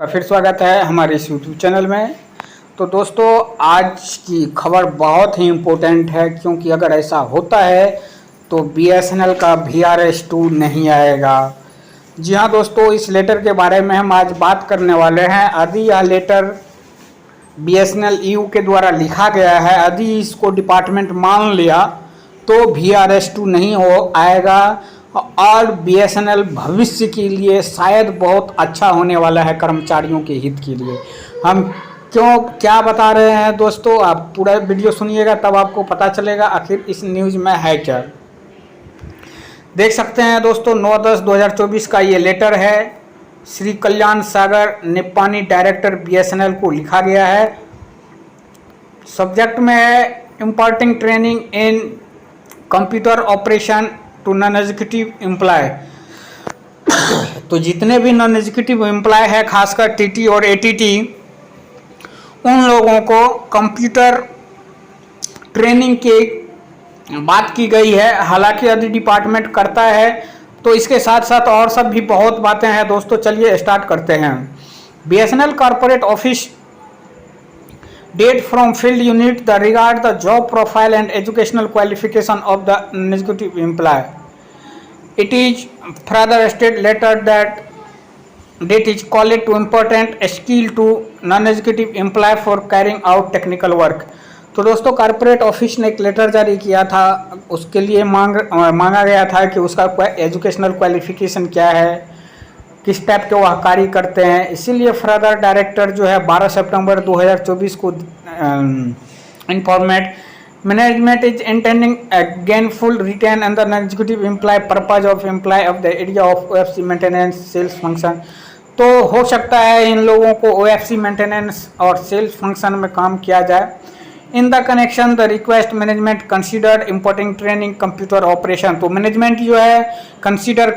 फिर स्वागत है हमारे इस यूट्यूब चैनल में। तो दोस्तों, आज की खबर बहुत ही इम्पोर्टेंट है, क्योंकि अगर ऐसा होता है तो BSNL का VRS2 नहीं आएगा। जी हाँ दोस्तों, इस लेटर के बारे में हम आज बात करने वाले हैं। यदि यह लेटर BSNL EU के द्वारा लिखा गया है, यदि इसको डिपार्टमेंट मान लिया तो VRS2 नहीं हो आएगा और BSNL भविष्य के लिए शायद बहुत अच्छा होने वाला है, कर्मचारियों के हित के लिए। हम क्या बता रहे हैं दोस्तों, आप पूरा वीडियो सुनिएगा तब आपको पता चलेगा आखिर इस न्यूज़ में है क्या। देख सकते हैं दोस्तों, 9/10/2024 का ये लेटर है। श्री कल्याण सागर निप्पानी डायरेक्टर BSNL को लिखा गया है। सब्जेक्ट में है imparting training in computer operation to non executive employ. तो जितने भी नॉन एग्जीक्यूटिव एम्प्लॉय है, खासकर TT और ATT, उन लोगों को कंप्यूटर ट्रेनिंग की बात की गई है। हालांकि यदि डिपार्टमेंट करता है तो इसके साथ साथ और सब भी बहुत बातें हैं दोस्तों। चलिए स्टार्ट करते हैं। BSNL corporate office date from field unit the regard the job profile and educational qualification of the non-executive employee. It is further stated later that is called to important skill to non-executive employee for carrying out technical work. तो दोस्तों, corporate office ने एक letter जारी किया था। उसके लिए मांगा गया था कि उसका एजुकेशनल क्वालिफिकेशन क्या है, किस टाइप के वह कार्य करते हैं। इसीलिए फर्दर डायरेक्टर जो है 12 सितंबर 2024 को informed management is intending again full written and the non executive employ purpose of employ of the area of OFC maintenance sales function. तो हो सकता है इन लोगों को OFC मेंटेनेंस और सेल्स फंक्शन में काम किया जाए। In the connection the request management considered importing training computer operation. तो मैनेजमेंट जो है कंसिडर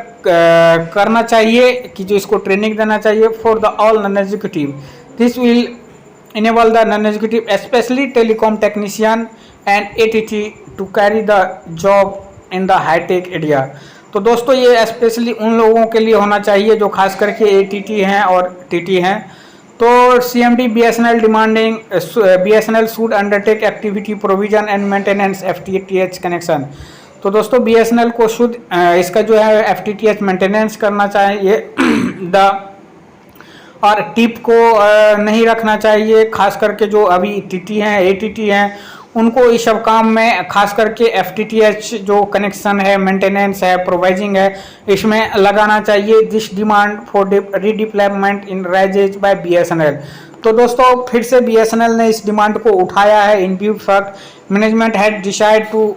करना चाहिए कि जो इसको ट्रेनिंग देना चाहिए for the all non executive. This will enable the non executive specially telecom technician and ATT to carry the job in the high tech area. तो दोस्तों, ये स्पेशली उन लोगों के लिए होना चाहिए जो खास करके ATT हैं और TT हैं। तो CMD BSNL demanding BSNL should undertake activity provision and maintenance FTTH connection. तो दोस्तों, BSNL को शुद्ध इसका जो है FTTH मेंटेनेंस करना चाहिए द और टिप को नहीं रखना चाहिए। खास करके जो अभी TT हैं ATT हैं, उनको इस सब काम में खास करके FTTH जो कनेक्शन है, मेंटेनेंस है, प्रोवाइजिंग है, इसमें लगाना चाहिए। This demand for redeployment in raises by BSNL। तो दोस्तों, फिर से BSNL ने इस डिमांड को उठाया है। In view fact management had decide to,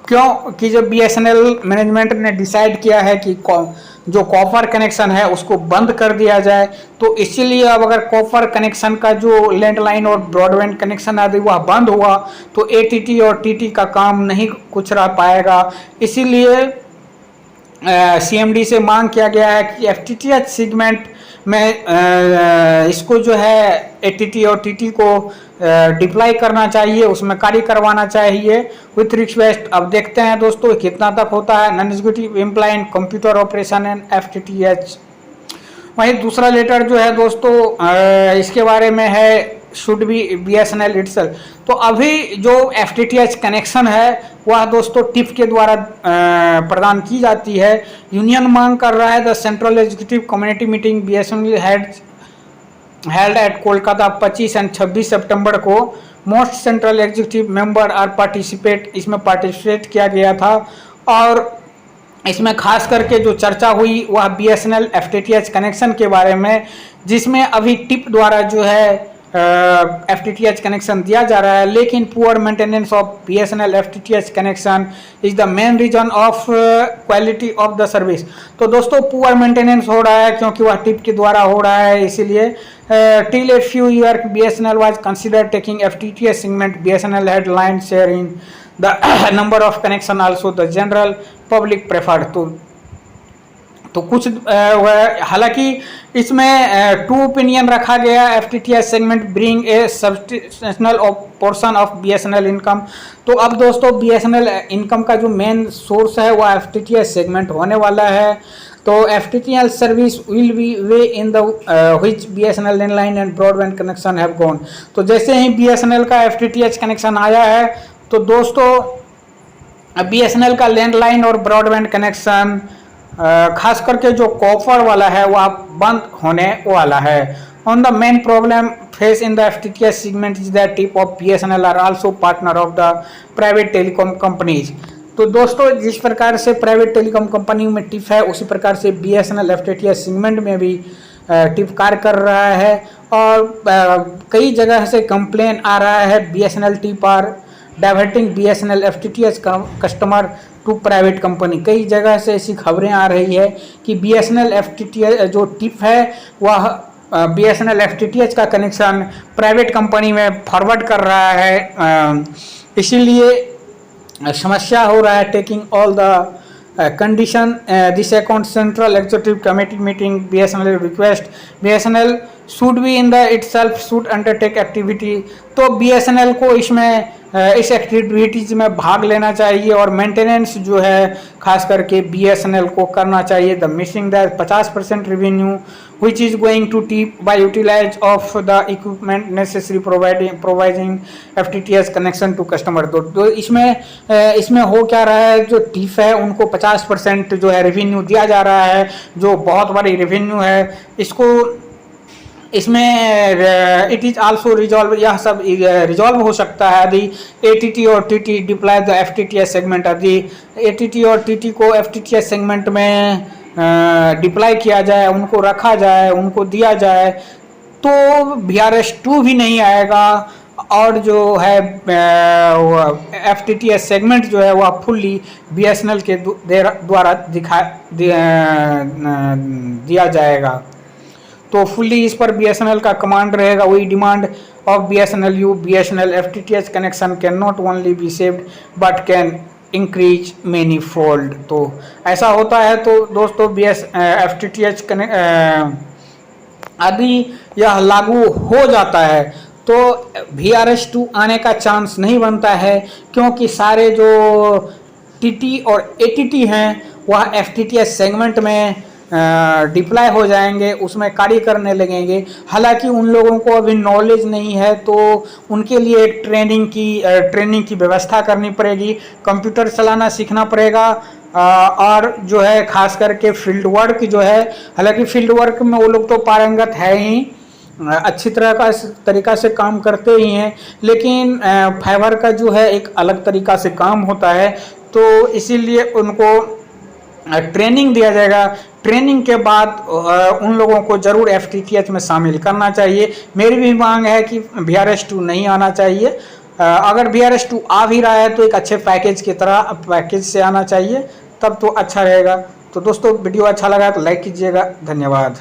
क्यों कि जब BSNL मैनेजमेंट ने डिसाइड किया है कि जो कॉपर कनेक्शन है उसको बंद कर दिया जाए, तो इसीलिए अब अगर कॉपर कनेक्शन का जो लैंडलाइन और ब्रॉडबैंड कनेक्शन यदि वह बंद हुआ तो ATT और TT का काम नहीं कुछ रह पाएगा। इसीलिए CMD से मांग किया गया है कि FTTH सेगमेंट में इसको जो है ATT और TT को डिप्लॉय करना चाहिए, उसमें कार्य करवाना चाहिए विथ रिक्वेस्ट। अब देखते हैं दोस्तों कितना तक होता है। Non executive employ in computer operation and FTTH। वहीं दूसरा लेटर जो है दोस्तों, इसके बारे में है शुड बी BSNL इटसेल्फ। तो अभी जो FTTH कनेक्शन है वह दोस्तों टिप के द्वारा प्रदान की जाती है। यूनियन मांग कर रहा है the central executive community meeting BSNL held at Kolkata 25 और 26 सितंबर को। Most central executive member are participate, इसमें पार्टिसिपेट किया गया था। और इसमें खास करके जो चर्चा हुई वह BSNL FTTH कनेक्शन के बारे में, जिसमें अभी टिप द्वारा जो है FTTH कनेक्शन दिया जा रहा है, लेकिन poor maintenance of BSNL FTTH connection is the main reason of quality of the service. तो दोस्तों, पुअर मेंटेनेंस हो रहा है क्योंकि वह टिप के द्वारा हो रहा है। इसीलिए till a few year BSNL was consider taking FTTH segment. BSNL had line share in the number of connection also the general public preferred. तो तो कुछ हालांकि इसमें टू ओपिनियन रखा गया, FTTH segment bring a substantial portion of BSNL income. तो अब दोस्तों बीएसएनएल इनकम का जो मेन सोर्स है वो एफटीटीएच सेगमेंट होने वाला है। तो FTTH service will be way in the which BSNL landline and broadband connection have gone. तो जैसे ही बीएसएनएल का एफटीटीएच कनेक्शन आया है तो दोस्तों बीएसएनएल का लैंडलाइन और ब्रॉडबैंड कनेक्शन खास करके जो कॉपर वाला है वह बंद होने वाला है। On the main problem face in the FTTH segment is the tip of BSNL are also partner of the private telecom companies. तो दोस्तों जिस प्रकार से प्राइवेट टेलीकॉम कंपनी में टिप है उसी प्रकार से बीएसएनएल एफटीटीएच सेगमेंट में भी टिप कार्य कर रहा है। और कई जगह से कंप्लेन आ रहा है BSNL tip are diverting BSNL FTTH customer to private company. कई जगह से ऐसी खबरें आ रही है कि बीएसएनएल एफटीटीएच जो टिप है वह बीएसएनएल एफटीटीएच का कनेक्शन प्राइवेट कंपनी में फॉरवर्ड कर रहा है। इसीलिए समस्या हो रहा है। Taking all the condition this account central executive committee meeting BSNL request BSNL should be in the itself should undertake activity। तो BSNL को इसमें इस एक्टिविटीज में भाग लेना चाहिए और मेंटेनेंस जो है खास करके बीएसएनएल को करना चाहिए। The missing the 50% revenue which is going to tip by utilize of the equipment necessary providing FTTH connection to customer। तो इसमें हो क्या रहा है, जो टिप है उनको 50% जो है रेवेन्यू दिया जा रहा है, जो बहुत बड़ी रेवेन्यू है। इसमें इट इज आल्सो रिजॉल्व, यह सब रिजॉल्व हो सकता है यदि एटीटी और TT deploy the FTTH segment. यदि एटीटी और टीटी को एफटीटीएच सेगमेंट में डिप्लॉय किया जाए, उनको रखा जाए, उनको दिया जाए तो VRS2 भी नहीं आएगा और जो है एफटीटीएच सेगमेंट जो है वह फुल्ली बीएसएनएल के द्वारा दिया जाएगा। तो फुल्ली इस पर बीएसएनएल का कमांड रहेगा। वही demand of BSNL you BSNL FTTH connection can not only be saved but can increase many fold. तो ऐसा होता है। तो दोस्तों एफटीटीएच यदि यह लागू हो जाता है तो VRS2 आने का चांस नहीं बनता है, क्योंकि सारे जो टीटी और एटीटी हैं वह एफटीटीएच सेगमेंट में डिप्लॉय हो जाएंगे, उसमें कार्य करने लगेंगे। हालांकि उन लोगों को अभी नॉलेज नहीं है तो उनके लिए ट्रेनिंग की व्यवस्था करनी पड़ेगी, कंप्यूटर चलाना सीखना पड़ेगा। और जो है खास करके फील्ड वर्क जो है, हालांकि फील्ड वर्क में वो लोग तो पारंगत है ही, अच्छी तरीका से काम करते ही हैं, लेकिन फाइबर का जो है एक अलग तरीका से काम होता है। तो इसीलिए उनको ट्रेनिंग दिया जाएगा। ट्रेनिंग के बाद उन लोगों को जरूर एफटीटीएच में शामिल करना चाहिए। मेरी भी मांग है कि VRS2 नहीं आना चाहिए। अगर VRS2 आ भी रहा है तो एक अच्छे पैकेज से आना चाहिए, तब तो अच्छा रहेगा। तो दोस्तों वीडियो अच्छा लगा तो लाइक कीजिएगा। धन्यवाद।